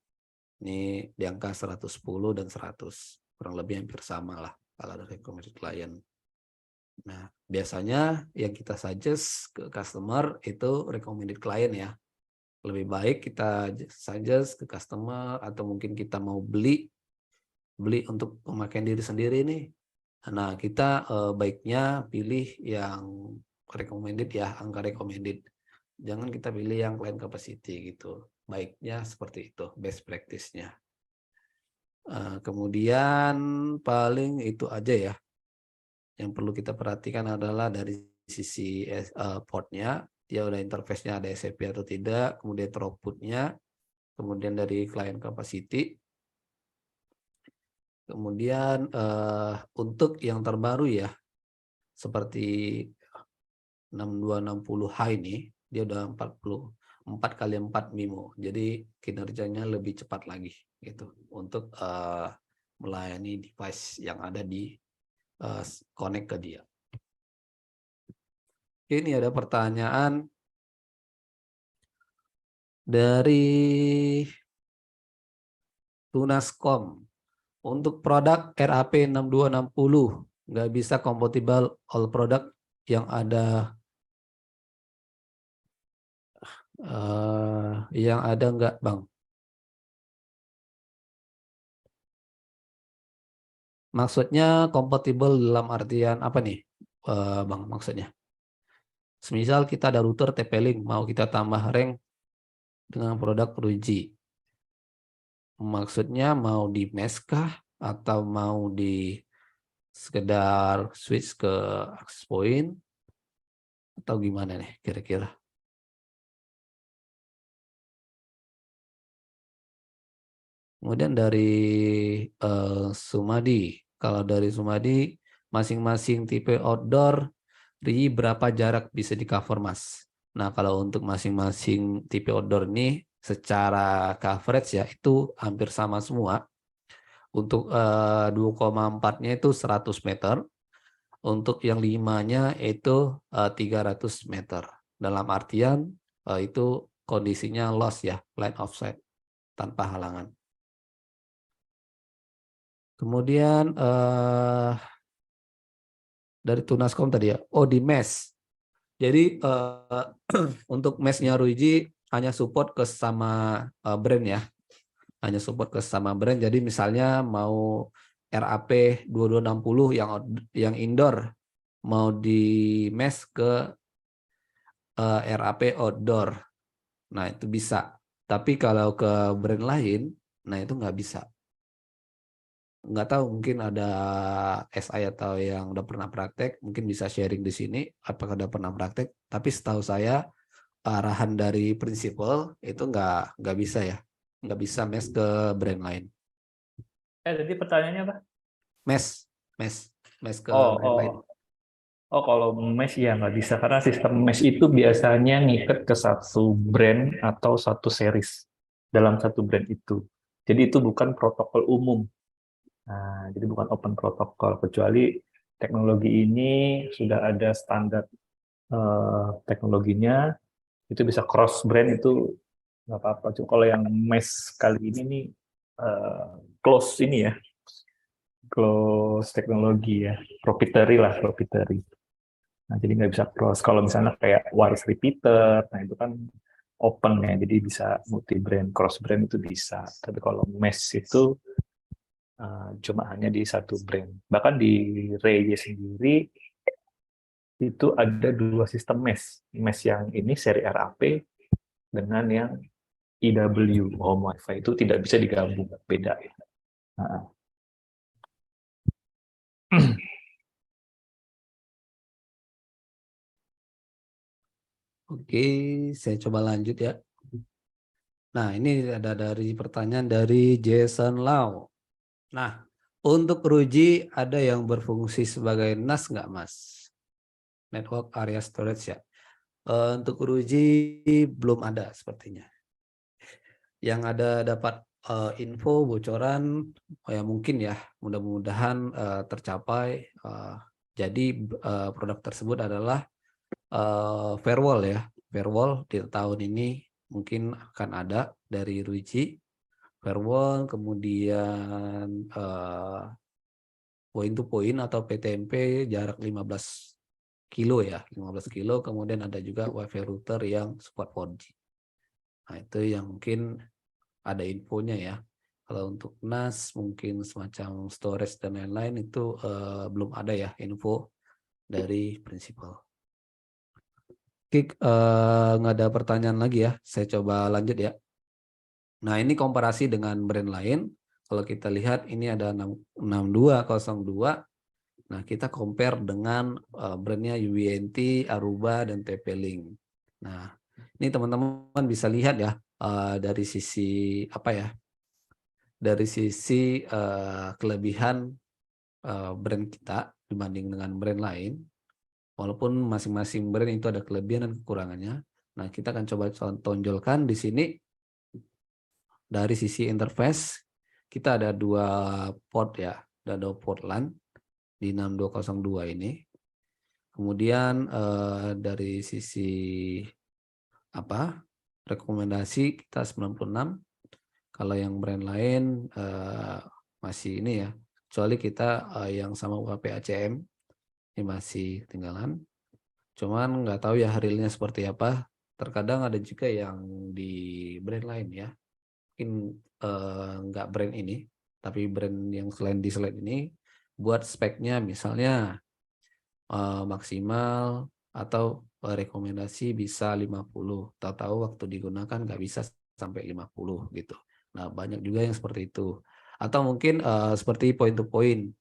Ini di angka 110 dan 100, kurang lebih hampir sama lah kalau dari recommended client. Nah, biasanya yang kita suggest ke customer itu recommended client ya. Lebih baik kita suggest ke customer atau mungkin kita mau beli untuk pemakaian diri sendiri nih. Nah, kita baiknya pilih yang recommended ya, angka recommended. Jangan kita pilih yang client capacity gitu. Baiknya seperti itu, best practice-nya. Kemudian paling itu aja ya. Yang perlu kita perhatikan adalah dari sisi portnya, dia udah interface-nya ada SCP atau tidak, kemudian throughput-nya, kemudian dari client capacity. Kemudian untuk yang terbaru ya, seperti 6260H ini, dia udah 4x4 MIMO, jadi kinerjanya lebih cepat lagi gitu untuk melayani device yang ada di connect ke dia. Ini ada pertanyaan dari Tunascom. Untuk produk RAP 6260 nggak bisa compatible all product yang ada nggak Bang? Maksudnya compatible dalam artian apa nih Bang maksudnya? Semisal kita ada router TP-Link, mau kita tambah rank dengan produk Ruiji. Maksudnya mau di mesh kah atau mau di sekedar switch ke access point atau gimana nih kira-kira? Kemudian dari Sumadi, kalau dari Sumadi masing-masing tipe outdoor RI berapa jarak bisa di cover Mas? Nah, kalau untuk masing-masing tipe outdoor ini secara coverage ya itu hampir sama semua. Untuk 2,4-nya itu 100 meter. Untuk yang 5-nya itu 300 meter. Dalam artian itu kondisinya loss ya, line of sight, tanpa halangan. Kemudian dari Tunascom tadi ya, di mesh. Jadi untuk meshnya Ruiji hanya support ke sama brand ya, hanya support ke sama brand. Jadi misalnya mau RAP 2260 yang indoor mau di mesh ke RAP outdoor, nah itu bisa. Tapi kalau ke brand lain, nah itu nggak bisa. Nggak tahu, mungkin ada SI atau yang udah pernah praktek, mungkin bisa sharing di sini apakah udah pernah praktek. Tapi setahu saya arahan dari prinsipal itu nggak bisa ya, nggak bisa mesh ke brand lain. Jadi pertanyaannya apa? Mesh ke Oh, brand lain. kalau mesh ya nggak bisa karena sistem mesh itu biasanya ngikat ke satu brand atau satu series dalam satu brand itu. Jadi itu bukan protokol umum. Nah, jadi bukan open protokol, kecuali teknologi ini sudah ada standar teknologinya, itu bisa cross brand, itu nggak apa-apa. Cuma kalau yang mesh kali ini nih close ini ya, close teknologi ya, proprietary lah, proprietary. Nah, jadi nggak bisa cross. Kalau misalnya kayak waris repeater, nah itu kan open ya, jadi bisa multi brand, cross brand itu bisa. Tapi kalau mesh itu cuma hanya di satu brand. Bahkan di Reye sendiri itu ada dua sistem mesh. Mesh yang ini seri RAP dengan yang IW home wifi itu tidak bisa digabung, beda ya. Nah. Oke, saya coba lanjut ya. Nah, ini ada dari pertanyaan dari Jason Lau. Nah, Untuk RUJI ada yang berfungsi sebagai NAS nggak, Mas? Network Area Storage ya. Untuk RUJI belum ada sepertinya. Yang ada dapat info bocoran ya mungkin ya, mudah-mudahan tercapai. Jadi produk tersebut adalah firewall ya. Firewall di tahun ini mungkin akan ada dari RUJI. Firewall, kemudian point to point atau PTMP jarak 15 kilo ya, 15 kilo. Kemudian ada juga WiFi router yang support 4G. Nah, itu yang mungkin ada infonya ya. Kalau untuk NAS mungkin semacam storage dan lain-lain itu belum ada ya info dari prinsipal. Oke, nggak ada pertanyaan lagi ya. Saya coba lanjut ya. Nah, ini komparasi dengan brand lain. Kalau kita lihat ini ada 6202. Nah, kita compare dengan brandnya UBNT, Aruba, dan TP-Link. Nah, ini teman-teman bisa lihat ya dari sisi apa ya? Dari sisi kelebihan brand kita dibanding dengan brand lain. Walaupun masing-masing brand itu ada kelebihan dan kekurangannya. Nah, kita akan coba tonjolkan di sini. Dari sisi interface, kita ada 2 port ya, ada 2 port LAN di 6202 ini. Kemudian dari sisi apa? Rekomendasi kita 96. Kalau yang brand lain masih ini ya, kecuali kita yang sama UHP ACM ini masih ketinggalan. Cuman nggak tahu ya realnya seperti apa. Terkadang ada juga yang di brand lain ya. Mungkin nggak brand ini, tapi brand yang selain di slide ini buat speknya misalnya maksimal atau rekomendasi bisa 50, tahu-tahu waktu digunakan nggak bisa sampai 50 gitu. Nah, banyak juga yang seperti itu. Atau mungkin seperti point to point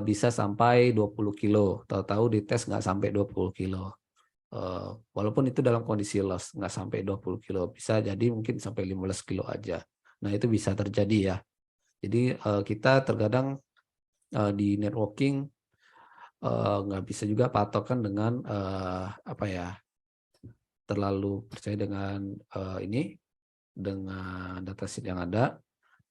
bisa sampai 20 kilo, tahu-tahu dites nggak sampai 20 kilo. Walaupun itu dalam kondisi loss, nggak sampai 20 kilo, bisa jadi mungkin sampai 15 kilo aja. Nah, itu bisa terjadi ya. Jadi kita terkadang di networking nggak bisa juga patokan dengan apa ya, terlalu percaya dengan ini, dengan dataset yang ada.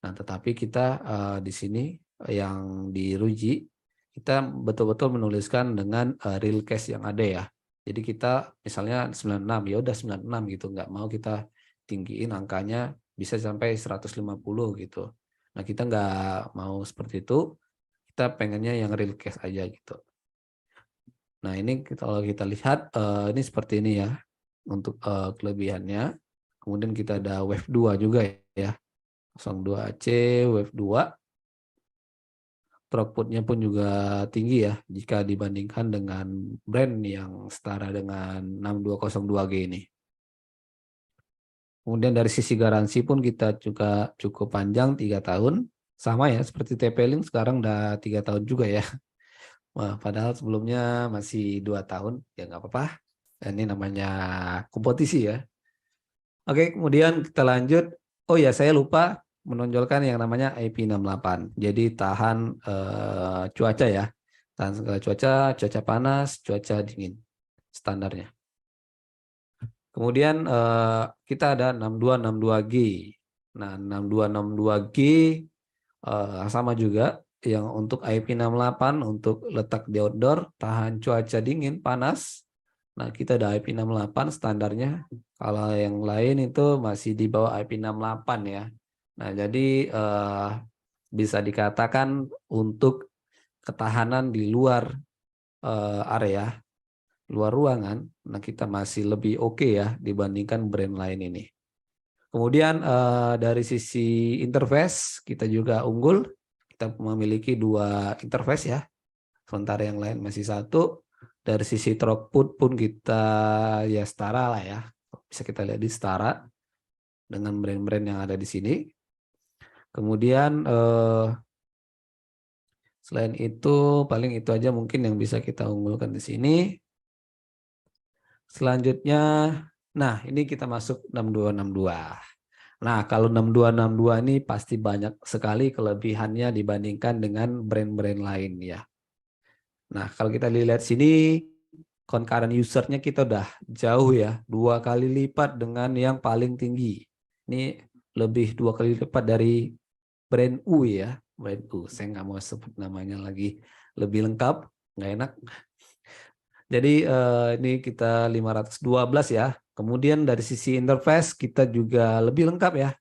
Nah, tetapi kita di sini yang di RUJI, kita betul-betul menuliskan dengan real case yang ada ya. Jadi kita misalnya 96, ya udah 96 gitu, nggak mau kita tinggiin angkanya bisa sampai 150 gitu. Nah, kita nggak mau seperti itu, kita pengennya yang real case aja gitu. Nah, ini kalau kita lihat ini seperti ini ya untuk kelebihannya. Kemudian kita ada wave 2 juga ya, 02AC, wave 2. Throughput-nya pun juga tinggi ya jika dibandingkan dengan brand yang setara dengan 6202G ini. Kemudian dari sisi garansi pun kita juga cukup panjang, 3 tahun. Sama ya seperti TP-Link sekarang udah 3 tahun juga ya. Wah, padahal sebelumnya masih 2 tahun, ya nggak apa-apa. Ini namanya kompetisi ya. Oke, kemudian kita lanjut. Oh ya, saya lupa menonjolkan yang namanya IP68. Jadi tahan cuaca ya. Tahan segala cuaca, cuaca panas, cuaca dingin. Standarnya. Kemudian kita ada 6262G. Nah, 6262G sama juga yang untuk IP68 untuk letak di outdoor, tahan cuaca dingin, panas. Nah, kita ada IP68 standarnya. Kalau yang lain itu masih di bawah IP68 ya. Nah, jadi bisa dikatakan untuk ketahanan di luar area, luar ruangan, nah kita masih lebih oke ya dibandingkan brand lain ini. Kemudian dari sisi interface kita juga unggul. Kita memiliki 2 interface ya. Sementara yang lain masih 1. Dari sisi throughput pun kita ya setara lah ya. Bisa kita lihat di setara dengan brand-brand yang ada di sini. Kemudian selain itu paling itu aja mungkin yang bisa kita unggulkan di sini. Selanjutnya, nah ini kita masuk 6262. Nah, kalau 6262 ini pasti banyak sekali kelebihannya dibandingkan dengan brand-brand lain ya. Nah, kalau kita lihat sini, concurrent usernya kita udah jauh ya, 2 kali lipat dengan yang paling tinggi. Ini lebih 2 kali lipat dari brand U ya, brand U. Saya nggak mau sebut namanya lagi, lebih lengkap, nggak enak. Jadi ini kita 512 ya. Kemudian dari sisi interface kita juga lebih lengkap ya.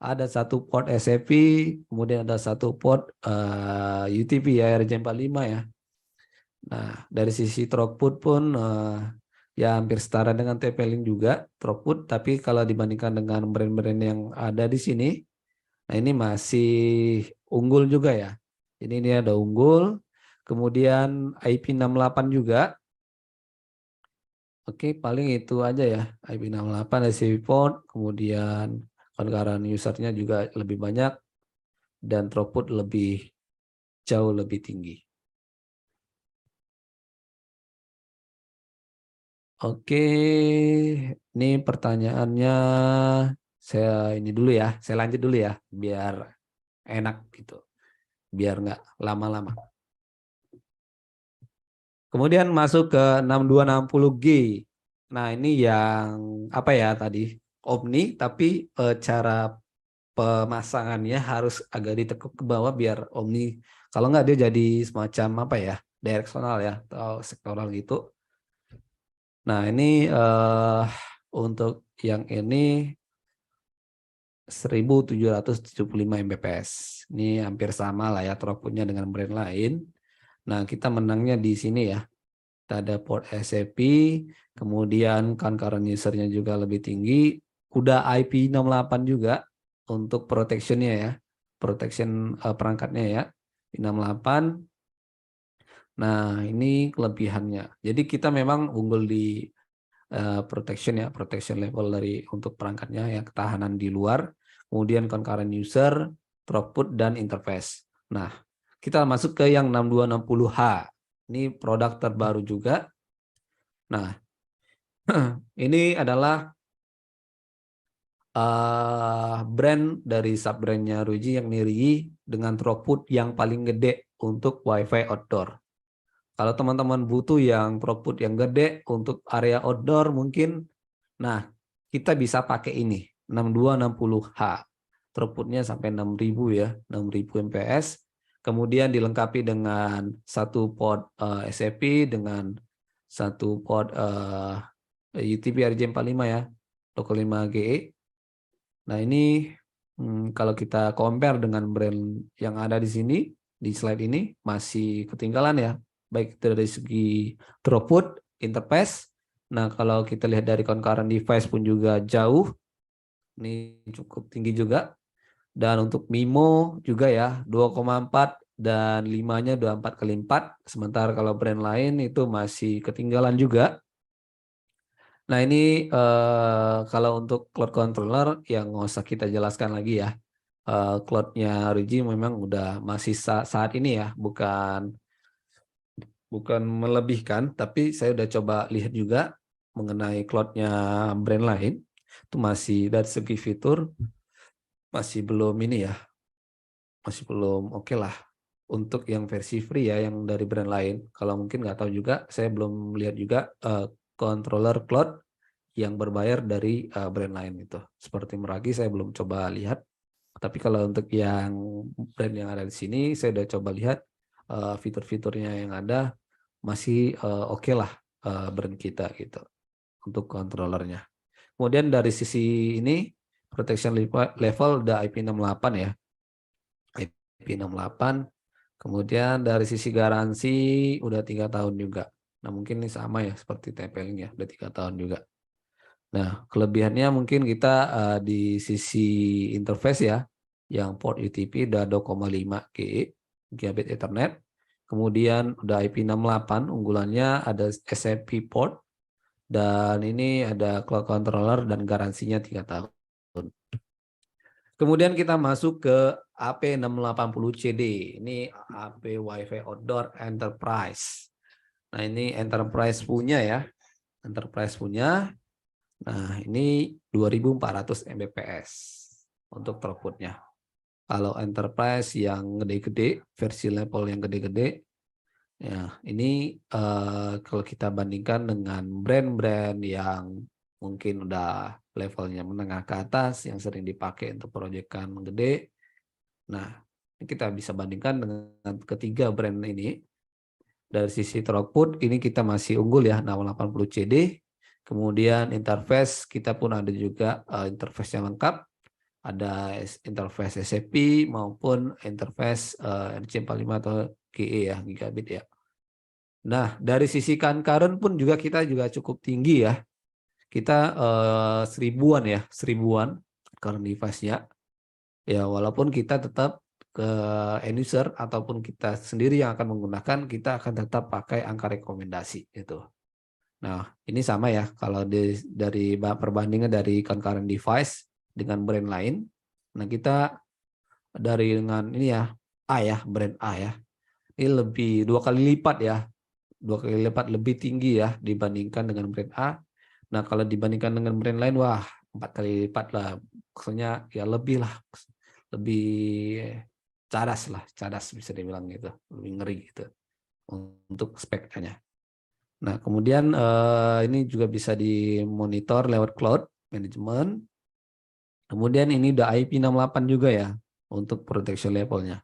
Ada satu port SFP, kemudian ada satu port UTP ya, RJ45 ya. Nah, dari sisi throughput pun ya hampir setara dengan TP-Link juga throughput, tapi kalau dibandingkan dengan brand-brand yang ada di sini, nah ini masih unggul juga ya. Ini ada unggul, kemudian IP68 juga. Oke, paling itu aja ya. IP68 SCP port, kemudian concurrent usernya juga lebih banyak, dan throughput jauh lebih tinggi. Oke, ini pertanyaannya saya ini dulu ya, saya lanjut dulu ya, biar enak gitu, biar nggak lama-lama. Kemudian masuk ke 6260G. Nah ini yang apa ya tadi, Omni, tapi cara pemasangannya harus agak ditekuk ke bawah biar Omni. Kalau nggak dia jadi semacam apa ya, direksional ya, atau sektoral gitu. Nah ini untuk yang ini 1775 Mbps. Ini hampir sama lah ya throughputnya dengan brand lain. Nah kita menangnya di sini ya. Kita ada port SCP, kemudian concurrent usernya juga lebih tinggi. Udah IP68 juga untuk protectionnya ya. Protection perangkatnya ya. 68. Nah ini kelebihannya. Jadi kita memang unggul di protection ya, protection level dari untuk perangkatnya ya, ketahanan di luar, kemudian concurrent user, throughput, dan interface. Nah, kita masuk ke yang 6260H. Ini produk terbaru juga. Nah, ini adalah brand dari sub-brandnya Ruji yang Niri dengan throughput yang paling gede untuk WiFi outdoor. Kalau teman-teman butuh yang throughput yang gede untuk area outdoor mungkin, nah kita bisa pakai ini 6260H. Throughputnya sampai 6000 ya, 6000 Mbps. Kemudian dilengkapi dengan satu port SFP dengan satu port UTP RJ45 ya, 25 GE. Nah ini kalau kita compare dengan brand yang ada di sini, di slide ini masih ketinggalan ya, baik dari segi throughput, interface. Nah kalau kita lihat dari concurrent device pun juga jauh, ini cukup tinggi juga. Dan untuk MIMO juga ya 2,4 dan 5-nya 24x4. Sementara kalau brand lain itu masih ketinggalan juga. Nah ini kalau untuk cloud controller yang nggak usah kita jelaskan lagi ya. Cloud-nya Rigi memang udah masih saat ini ya, bukan melebihkan, tapi saya udah coba lihat juga mengenai cloud-nya brand lain. Itu masih dari segi fitur masih belum ini ya, masih belum oke lah untuk yang versi free ya, yang dari brand lain. Kalau mungkin nggak tahu juga, saya belum lihat juga controller cloud yang berbayar dari brand lain itu. Seperti Meraki saya belum coba lihat. Tapi kalau untuk yang brand yang ada di sini, saya udah coba lihat fitur-fiturnya yang ada masih oke lah brand kita gitu untuk controllernya. Kemudian dari sisi ini protection level udah IP68 ya. IP68. Kemudian dari sisi garansi udah 3 tahun juga. Nah mungkin ini sama ya seperti TP-Link ya, udah 3 tahun juga. Nah, kelebihannya mungkin kita di sisi interface ya, yang port UTP udah 2,5 gigabit Ethernet. Kemudian udah IP68, unggulannya ada SFP port, dan ini ada cloud controller dan garansinya 3 tahun. Kemudian kita masuk ke AP680CD. Ini AP Wi-Fi Outdoor Enterprise. Nah, ini Enterprise punya ya. Enterprise punya. Nah, ini 2400 Mbps. untuk throughputnya. Kalau enterprise yang gede-gede, versi level yang gede-gede, ya ini kalau kita bandingkan dengan brand-brand yang mungkin udah levelnya menengah ke atas, yang sering dipakai untuk proyekan gede. Nah, kita bisa bandingkan dengan ketiga brand ini. Dari sisi throughput, ini kita masih unggul ya, 680 CD. Kemudian interface, kita pun ada juga interface yang lengkap. Ada interface SCP maupun interface RJ45 atau GE ya, gigabit ya. Nah, dari sisi concurrent pun juga kita juga cukup tinggi ya. Kita seribuan current device-nya. Ya, walaupun kita tetap ke end user ataupun kita sendiri yang akan menggunakan, kita akan tetap pakai angka rekomendasi itu. Nah, ini sama ya kalau dari perbandingan dari concurrent device dengan brand lain. Nah, kita dengan ini ya, brand A ya. Ini lebih 2 kali lipat ya. 2 kali lipat lebih tinggi ya dibandingkan dengan brand A. Nah, kalau dibandingkan dengan brand lain, wah 4 kali lipat lah. Maksudnya ya lebih lah. Lebih cadas bisa dibilang gitu. Lebih ngeri gitu untuk speknya. Nah, kemudian ini juga bisa dimonitor lewat cloud management. Kemudian ini udah IP68 juga ya untuk protection levelnya.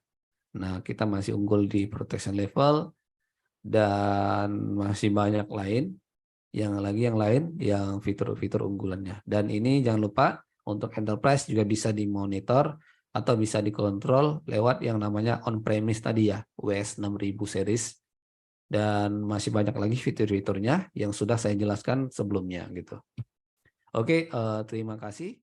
Nah, kita masih unggul di protection level dan masih banyak yang lain yang fitur-fitur unggulannya. Dan ini jangan lupa untuk enterprise juga bisa dimonitor atau bisa dikontrol lewat yang namanya on-premise tadi ya, WS6000 series. Dan masih banyak lagi fitur-fiturnya yang sudah saya jelaskan sebelumnya gitu. Oke, terima kasih.